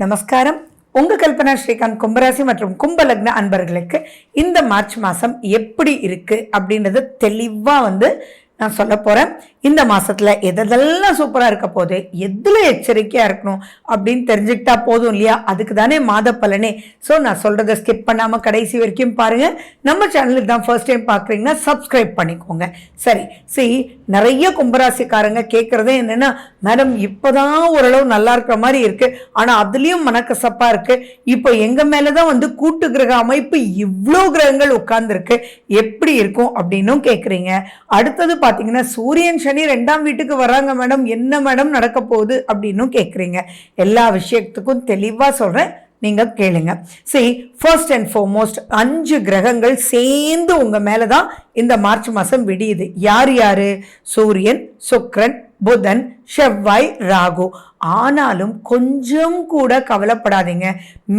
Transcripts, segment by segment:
நமஸ்காரம். உங்க கல்பனா ஸ்ரீகாந்த் கும்பராசி மற்றும் கும்பலக்ன அன்பர்களுக்கு இந்த மார்ச் மாசம் எப்படி இருக்கு அப்படின்றது தெளிவா நான் சொல்ல போறேன். இந்த மாசத்துல எதெல்லாம் சூப்பரா இருக்க போது, எதுல எச்சரிக்கையா இருக்கணும் அப்படின்னு தெரிஞ்சுக்கிட்டா போதும் இல்லையா? அதுக்கு தானே மாத பலனே. ஸோ நான் சொல்றதை ஸ்கிப் பண்ணாம கடைசி வரைக்கும் பாருங்க. நம்ம சேனலுக்கு தான் ஃபர்ஸ்ட் டைம் பாக்குறீங்கன்னா சப்ஸ்கிரைப் பண்ணிக்கோங்க. சரி, நிறைய கும்பராசிக்காரங்க கேட்கறதே என்னன்னா, மேடம் இப்பதான் ஓரளவு நல்லா இருக்கிற மாதிரி இருக்கு, ஆனா அதுலயும் மனக்கசப்பா இருக்கு. இப்போ எங்க மேலதான் கூட்டு கிரக அமைப்பு இவ்வளோ கிரகங்கள் உட்கார்ந்து இருக்கு, எப்படி இருக்கும் அப்படின்னும் கேட்குறீங்க. அடுத்தது பாத்தீங்கன்னா சூரியன் சனி 2ஆம் வீட்டுக்கு வராங்க மேடம், என்ன மேடம் நடக்க போகுது அப்படின்னு கேட்குறீங்க. எல்லா விஷயத்துக்கும் தெளிவா சொல்றேன், நீங்க கேளுங்க. சரி, ஃபர்ஸ்ட் அண்ட் ஃபார்மோஸ்ட் 5 கிரகங்கள் சேர்ந்து உங்க மேலதான் இந்த மார்ச் மாசம் விடியுது. யாரு? சூரியன், சுக்கிரன், புதன், செவ்வாய், ராகு. ஆனாலும் கொஞ்சம் கூட கவலைப்படாதீங்க,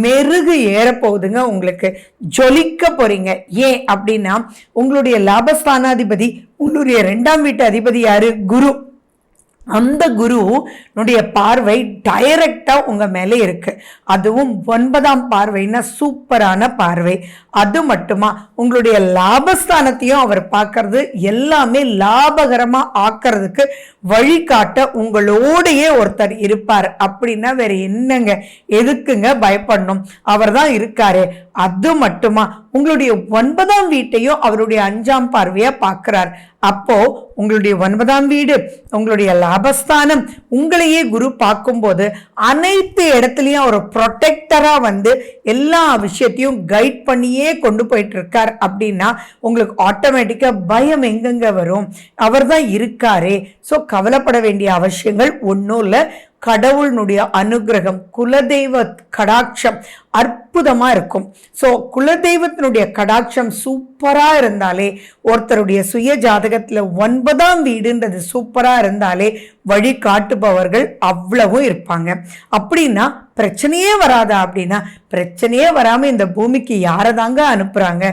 மெருகு ஏற போகுதுங்க, உங்களுக்கு ஜொலிக்க போறீங்க. ஏன் அப்படின்னா உங்களுடைய லாபஸ்தானாதிபதி, உங்களுடைய 2ஆம் வீட்டு அதிபதி யாரு? குரு. அந்த குருனுடைய பார்வை டைரக்டா உங்க மேல இருக்கு. அதுவும் 9ஆம் பார்வைன்னா சூப்பரான பார்வை. அது மட்டுமா, உங்களுடைய லாபஸ்தானத்தையும் அவர் பார்க்கறது, எல்லாமே லாபகரமா ஆக்கிறதுக்கு வழிகாட்ட உங்களோடையே ஒருத்தர் இருப்பார். அப்படின்னா வேற என்னங்க, எதுக்குங்க பயப்படணும்? அவர் தான் இருக்காரு. அது மட்டுமா, உங்களுடைய 9ஆம் வீட்டையும் அவருடைய 5ஆம் பார்வையா பார்க்கிறார். அப்போ உங்களுடைய 9ஆம் வீடு, உங்களுடைய லாபஸ்தானம், உங்களையே குரு பார்க்கும்போது அனைத்து இடத்துலயும் ஒரு ப்ரொடெக்டரா எல்லா விஷயத்தையும் கைட் பண்ணியே கொண்டு போயிட்டு இருக்கார். அப்படின்னா உங்களுக்கு ஆட்டோமேட்டிக்கா பயம் எங்கெங்க வரும்? அவர் தான் இருக்காரே. ஸோ கவலைப்பட வேண்டிய அவசியங்கள் ஒன்றும் இல்லை. கடவுளுடைய அனுகிரகம், குலதெய்வ கடாட்சம் அற்புதமா இருக்கும். ஸோ குலதெய்வத்தினுடைய கடாட்சம் சூப்பரா இருந்தாலே, ஒருத்தருடைய சுய ஜாதகத்துல 9ஆம் வீடுன்றது சூப்பரா இருந்தாலே வழி காட்டுபவர்கள் அவ்வளவும் இருப்பாங்க. அப்படின்னா பிரச்சனையே வராதா? அப்படின்னா பிரச்சனையே வராம இந்த பூமிக்கு யாரை தாங்க அனுப்புறாங்க?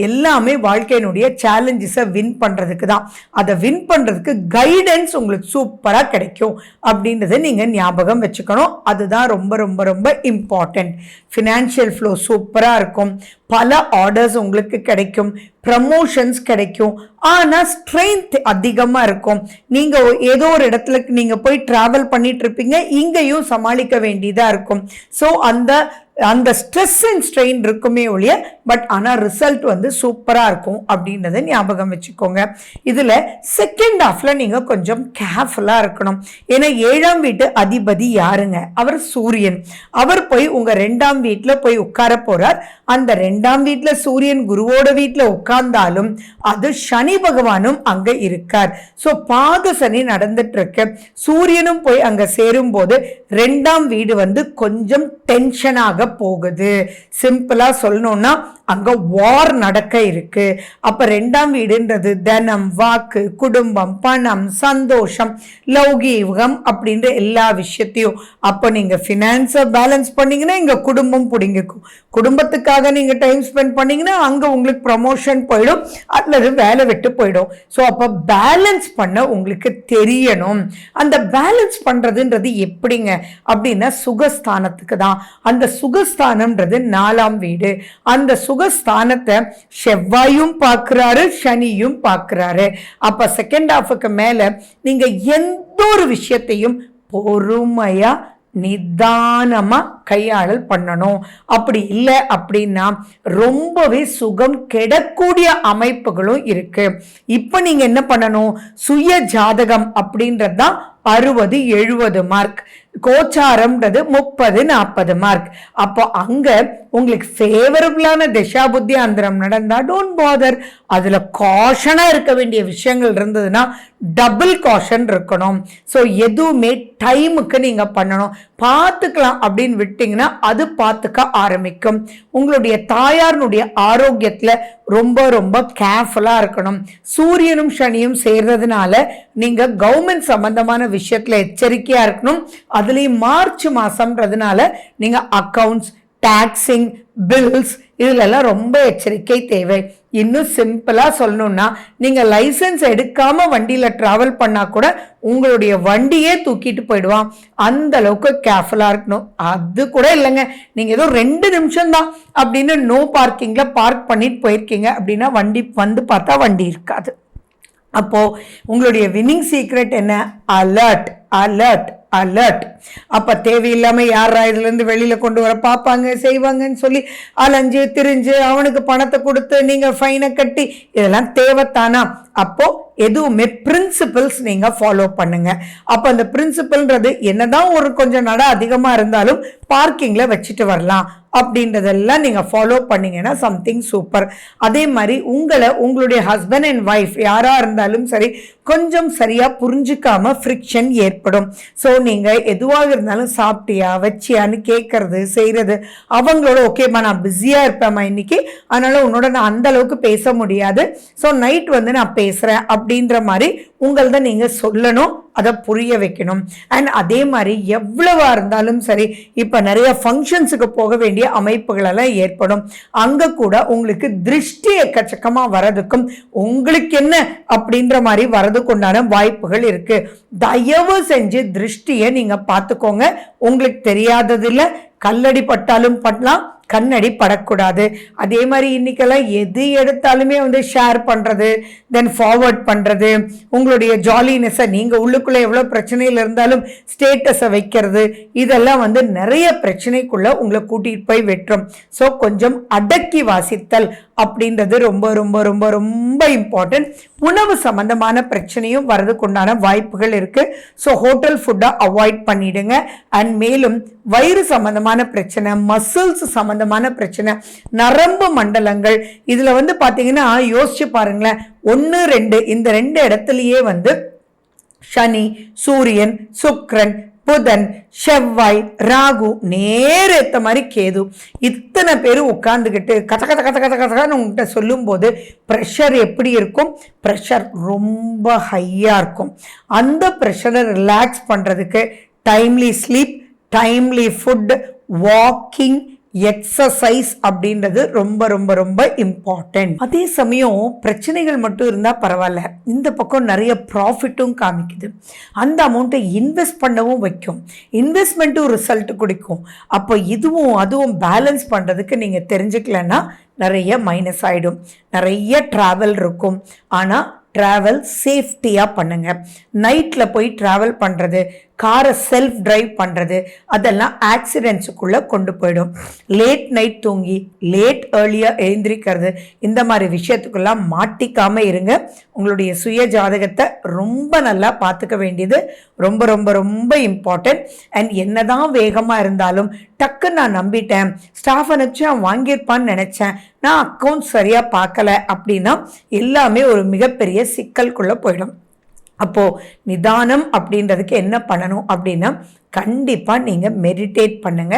எல்லாமே வாழ்க்கையினுடைய சேலஞ்சஸை வின் பண்றதுக்கு தான். அதை வின் பண்றதுக்கு கைடன்ஸ் உங்களுக்கு சூப்பரா கிடைக்கும் அப்படின்றத நீங்க ஞாபகம் வச்சுக்கணும். அதுதான் ரொம்ப ரொம்ப ரொம்ப இம்பார்ட்டன்ட். ஃபினான்ஷியல் ஃப்ளோ சூப்பரா இருக்கும், பல ஆர்டர்ஸ் உங்களுக்கு கிடைக்கும், ப்ரமோஷன்ஸ் கிடைக்கும். ஆனா ஸ்ட்ரென்த் அதிகமா இருக்கும். நீங்க ஏதோ ஒரு இடத்துல நீங்க போய் டிராவல் பண்ணிட்டு இருப்பீங்க, இங்கேயும் சமாளிக்க வேண்டியதா இருக்கும். ஸோ அந்த ஸ்ட்ரெஸ் அண்ட் ஸ்ட்ரெயின் இருக்குமே ஒழிய, பட் ஆனால் ரிசல்ட் சூப்பரா இருக்கும் அப்படின்றத ஞாபகம் வச்சுக்கோங்க. இதுல செகண்ட் ஹாஃப்ல நீங்க கொஞ்சம் கேர்ஃபுல்லா இருக்கணும். ஏன்னா 7ஆம் வீட்டு அதிபதி யாருங்க? அவர் சூரியன். அவர் போய் உங்க 2ஆம் வீட்டுல போய் உட்கார போறார். அந்த 2ஆம் வீட்டுல சூரியன் குருவோட வீட்டுல உட்கார்ந்தாலும் அது சனி பகவானும் அங்க இருக்கார். ஸோ பாத சனி நடந்துட்டு இருக்கு. சூரியனும் போய் அங்க சேரும் போது 2ஆம் வீடு கொஞ்சம் டென்ஷனாக போகுது. சிம்பிளா சொல்லணும்னா அங்க வார் நடக்க இருக்கு. அப்ப 2ஆம் வீடுன்றது தனம், வாக்கு, குடும்பம், பணம், சந்தோஷம், லௌகீகம் அப்படின்ற எல்லா விஷயத்தையும். அப்ப நீங்க பினான்ஸை பேலன்ஸ் பண்ணீங்கன்னா இங்க குடும்பம் பிடிங்கிக்கும். குடும்பத்துக்காக நீங்க டைம் ஸ்பெண்ட் பண்ணீங்கன்னா அங்க உங்களுக்கு ப்ரமோஷன் போயிடும் அல்லது வேலை விட்டு போயிடும். ஸோ அப்ப பேலன்ஸ் பண்ண உங்களுக்கு தெரியணும். அந்த பேலன்ஸ் பண்றதுன்றது எப்படிங்க அப்படின்னா சுகஸ்தானத்துக்கு தான். அந்த சுகஸ்தானம்ன்றது 4ஆம் வீடு. அந்த சுகஸ்தானத்தை செவ்வாயும் பார்க்கிறாரு, சனியும் பார்க்கிறாரு. அப்ப செகண்ட் ஹாஃபுக்கு மேல நீங்க எந்த ஒரு விஷயத்தையும் பொறுமையா நிதானமா கையாளல் பண்ணணும். அப்படி இல்லை அப்படின்னா ரொம்பவே சுகம் கெடக்கூடிய அமைப்புகளும் இருக்கு. இப்ப நீங்க என்ன பண்ணணும்? சுய ஜாதகம் அப்படின்றதுதான் 60-70 மார்க், கோச்சாரம்ன்றது 30-40 மார்க். அப்போ அங்க உங்களுக்கு ஃபேவரபிளான திசா புத்தி அந்தரம் நடந்தா டோன்ட் பாதர். அதுல காஷனா இருக்க வேண்டிய விஷயங்கள் இருந்ததுன்னா டபுள் காஷன் இருக்கணும். ஸோ எதுவுமே டைமுக்கு நீங்க பண்ணணும். பார்த்துக்கலாம் அப்படின்னு விட்டீங்கன்னா அது பார்த்துக்க ஆரம்பிக்கும். உங்களுடைய தாயாருடைய ஆரோக்கியத்துல ரொம்ப ரொம்ப கேர்ஃபுல்லா இருக்கணும். சூரியனும் சனியும் சேர்றதுனால நீங்க கவர்மெண்ட் சம்பந்தமான விஷயத்துல எச்சரிக்கையா இருக்கணும். அதுலயும் மார்ச் மாசம்ன்றதுனால நீங்க அக்கவுண்ட்ஸ், டாக்ஸிங், பில்ஸ் இதுல எல்லாம் ரொம்ப எச்சரிக்கை தேவை. இன்னும் சிம்பிளா சொல்லணும்னா, நீங்க லைசென்ஸ் எடுக்காம வண்டியில டிராவல் பண்ணா கூட உங்களுடைய வண்டியே தூக்கிட்டு போயிடுவான். அந்த அளவுக்கு கேர்ஃபுல்லா இருக்கணும். அது கூட இல்லைங்க, நீங்க ஏதோ 2 நிமிஷம் தான் அப்படின்னு நோ பார்க்கிங்ல பார்க் பண்ணிட்டு போயிருக்கீங்க அப்படின்னா வண்டி வந்து பார்த்தா வண்டி இருக்காது. அப்போ உங்களுடைய வின்னிங் சீக்ரெட் என்ன? Alert, alert, alert. அப்ப தேவையில்லாம யாரா இதுல இருந்து வெளியில கொண்டு வர பாப்பாங்க செய்வாங்கன்னு சொல்லி அலைஞ்சு திரிஞ்சு அவனுக்கு பணத்தை கொடுத்து நீங்க ஃபைனை கட்டி இதெல்லாம் தேவைத்தானா? அப்போ எதுவுமே பிரின்சிபல்ஸ் நீங்க ஃபாலோ பண்ணுங்க. அப்ப அந்த பிரின்சிபல்ன்றது என்னதான் ஒரு கொஞ்சம் நட அதிகமா இருந்தாலும் பார்க்கிங்ல வச்சுட்டு வரலாம் அப்படின்றதெல்லாம் நீங்க ஃபாலோ பண்ணீங்கன்னா சம்திங் சூப்பர். அதே மாதிரி உங்களுடைய ஹஸ்பண்ட் அண்ட் ஒய்ஃப் யாரா இருந்தாலும் சரி கொஞ்சம் சரியா புரிஞ்சுக்காம ஃப்ரிக்ஷன் ஏற்படும். ஸோ நீங்க எதுவாக இருந்தாலும் சாப்பிட்டியா வச்சியான்னு கேட்கறது செய்யறது, அவங்களோட ஓகேம்மா நான் பிஸியா இருப்பேம்மா இன்னைக்கு, அதனால உன்னோட நான் அந்த அளவுக்கு பேச முடியாது, ஸோ நைட் வந்து நான் பேசுறேன் அப்படின்ற மாதிரி உங்கள்த நீங்க சொல்லணும், அதை புரிய வைக்கணும். அண்ட் அதே மாதிரி எவ்வளவா இருந்தாலும் சரி, இப்ப நிறைய ஃபங்க்ஷன்ஸுக்கு போக வேண்டிய அமைப்புகள் எல்லாம் ஏற்படும். அங்க கூட உங்களுக்கு திருஷ்டி எக்கச்சக்கமா வரதுக்கும் உங்களுக்கு என்ன அப்படின்ற மாதிரி வரதுக்கு உண்டான வாய்ப்புகள் இருக்கு. தயவு செஞ்சு திருஷ்டியை நீங்க பார்த்துக்கோங்க. உங்களுக்கு தெரியாதது இல்லை, கல்லடி பட்டாலும் படலாம், கண்ணடி படக்கூடாது. அதே மாதிரி இன்னைக்கெல்லாம் எது எடுத்தாலுமே வந்து ஷேர் பண்றது, தென் ஃபார்வர்ட் பண்றது, உங்களுடைய ஜாலினஸை நீங்க உள்ளுக்குள்ள எவ்வளவு பிரச்சனையில் இருந்தாலும் ஸ்டேட்டஸை வைக்கிறது, இதெல்லாம் வந்து நிறைய பிரச்சனைக்குள்ள உங்களை கூட்டிட்டு போய் வெற்றும். ஸோ கொஞ்சம் அடக்கி வாசித்தல் அப்படின்றது ரொம்ப ரொம்ப ரொம்ப ரொம்ப இம்பார்ட்டன்ட். உணவு சம்பந்தமான பிரச்சனையும் வரதுக்குண்டான வாய்ப்புகள் இருக்கு. ஸோ ஹோட்டல் ஃபுட்டை அவாய்ட் பண்ணிடுங்க. அண்ட் மேலும் வயிறு சம்பந்தமான பிரச்சனை, மசில்ஸ் சம்பந்தமான பிரச்சனை, நரம்பு மண்டலங்கள், இதுல வந்து பாத்தீங்கன்னா யோசிச்சு பாருங்களேன், 1, 2 இந்த 2 இடத்துலயே வந்து சனி, சூரியன், சுக்கிரன், புதன், செவ்வாய், ராகு, நேரத்த மாதிரி கேது, இத்தனை பேர் உட்கார்ந்துக்கிட்டு கத கத கத கத கதன்னு உங்கள்கிட்ட சொல்லும் போது ப்ரெஷர் எப்படி இருக்கும்? ப்ரெஷர் ரொம்ப ஹையா இருக்கும். அந்த ப்ரெஷரை ரிலாக்ஸ் பண்றதுக்கு timely sleep, timely food, walking, exercise அப்படின்றது ரொம்ப ரொம்ப ரொம்ப இம்பார்ட்டன்ட். அதே சமயம் பிரச்சனைகள் மட்டும் இருந்தா பரவாயில்ல, இந்த பக்கம் நிறைய ப்ராஃபிட்டும் காமிக்குது. அந்த அமௌண்ட்டை இன்வெஸ்ட் பண்ணவும் வைக்கும், இன்வெஸ்ட்மெண்ட்டும் ரிசல்ட் கொடுக்கும். அப்போ இதுவும் அதுவும் பேலன்ஸ் பண்றதுக்கு நீங்க தெரிஞ்சுக்கலன்னா நிறைய மைனஸ் ஆயிடும். நிறைய டிராவல் இருக்கும், ஆனா டிராவல் சேஃப்டியாக பண்ணுங்க. நைட்டில் போய் டிராவல் பண்ணுறது, காரை செல்ஃப் டிரைவ் பண்ணுறது, அதெல்லாம் ஆக்சிடென்ட்ஸுக்குள்ளே கொண்டு போயிடும். லேட் நைட் தூங்கி லேட் ஏர்லியாக எழுந்திரிக்கிறது, இந்த மாதிரி விஷயத்துக்கெல்லாம் மாட்டிக்காமல் இருங்க. உங்களுடைய சுய ஜாதகத்தை ரொம்ப நல்லா பார்த்துக்க வேண்டியது ரொம்ப ரொம்ப ரொம்ப இம்பார்ட்டன்ட். அண்ட் என்னதான் வேகமாக இருந்தாலும் டக்கு நான் நம்பிட்டேன், ஸ்டாஃப் அனுப்பிச்சு அவன் வாங்கியிருப்பான்னு நினச்சேன், நான் அக்கௌண்ட் சரியாக பார்க்கல அப்படின்னா எல்லாமே ஒரு மிகப்பெரிய சிக்கலுக்குள்ளே போயிடும். அப்போ நிதானம் அப்படின்றதுக்கு என்ன பண்ணணும் அப்படின்னா, கண்டிப்பா நீங்க மெடிடேட் பண்ணுங்க.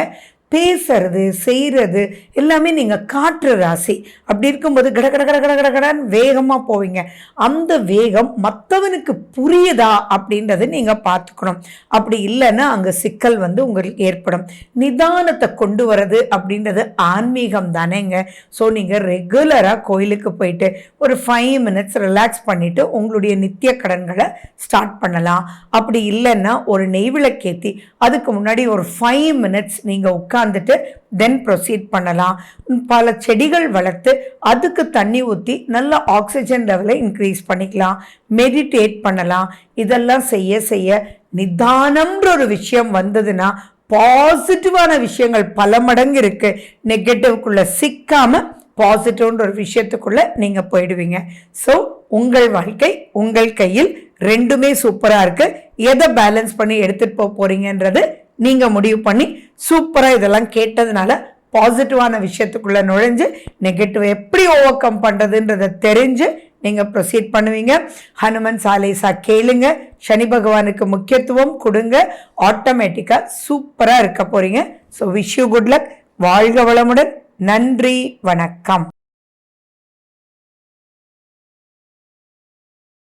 பேசுறது செய்கிறது எல்லாமே நீங்கள் காற்று ராசி. அப்படி இருக்கும்போது கட கட கட கட கடன்னு வேகமாக போவீங்க. அந்த வேகம் மற்றவனுக்கு புரியுதா அப்படின்றத நீங்கள் பார்த்துக்கணும். அப்படி இல்லைன்னா அங்கே சிக்கல் வந்து உங்களுக்கு ஏற்படும். நிதானத்தை கொண்டு வர்றது அப்படின்றது ஆன்மீகம் தானேங்க. ஸோ நீங்கள் ரெகுலராக கோயிலுக்கு போயிட்டு ஒரு 5 minutes ரிலாக்ஸ் பண்ணிவிட்டு உங்களுடைய நித்திய கடன்களை ஸ்டார்ட் பண்ணலாம். அப்படி இல்லைன்னா ஒரு நெய்விளக்கேற்றி அதுக்கு முன்னாடி ஒரு 5 minutes நீங்கள் உட்கார்ந்துட்டு தென் ப்ரொசீட் பண்ணலாம். பல செடிகள் வளர்த்து அதுக்கு தண்ணி ஊற்றி நல்ல ஆக்சிஜன் லெவலை இன்க்ரீஸ் பண்ணிக்கலாம். மெடிடேட் பண்ணலாம். இதெல்லாம் செய்ய செய்ய நிதானம்ன்ற ஒரு விஷயம் வந்ததுன்னா பாசிட்டிவான விஷயங்கள் பல மடங்கு இருக்கு. நெகட்டிவ்க்குள்ள சிக்காம பாசிட்டிவ்ன்ற ஒரு விஷயத்துக்குள்ள நீங்க போயிடுவீங்க. ஸோ உங்கள் வாழ்க்கை உங்கள் கையில், ரெண்டுமே சூப்பரா இருக்கு. எதை பேலன்ஸ் பண்ணி எடுத்துட்டு போக போறீங்கன்றது நீங்க முடிவு பண்ணி சூப்பரா இதெல்லாம் கேட்டதுனால பாசிட்டிவான விஷயத்துக்குள்ள நுழைஞ்சு நெகட்டிவ் எப்படி ஓவர் கம் பண்றதுன்றதை தெரிஞ்சு நீங்க ப்ரொசீட் பண்ணுவீங்க. ஹனுமன் சாலேசா கேளுங்க, சனி பகவானுக்கு முக்கியத்துவம் கொடுங்க, ஆட்டோமேட்டிக்கா சூப்பரா இருக்க போறீங்க. So wish you good luck. வாழ்க வளமுடன். நன்றி, வணக்கம்.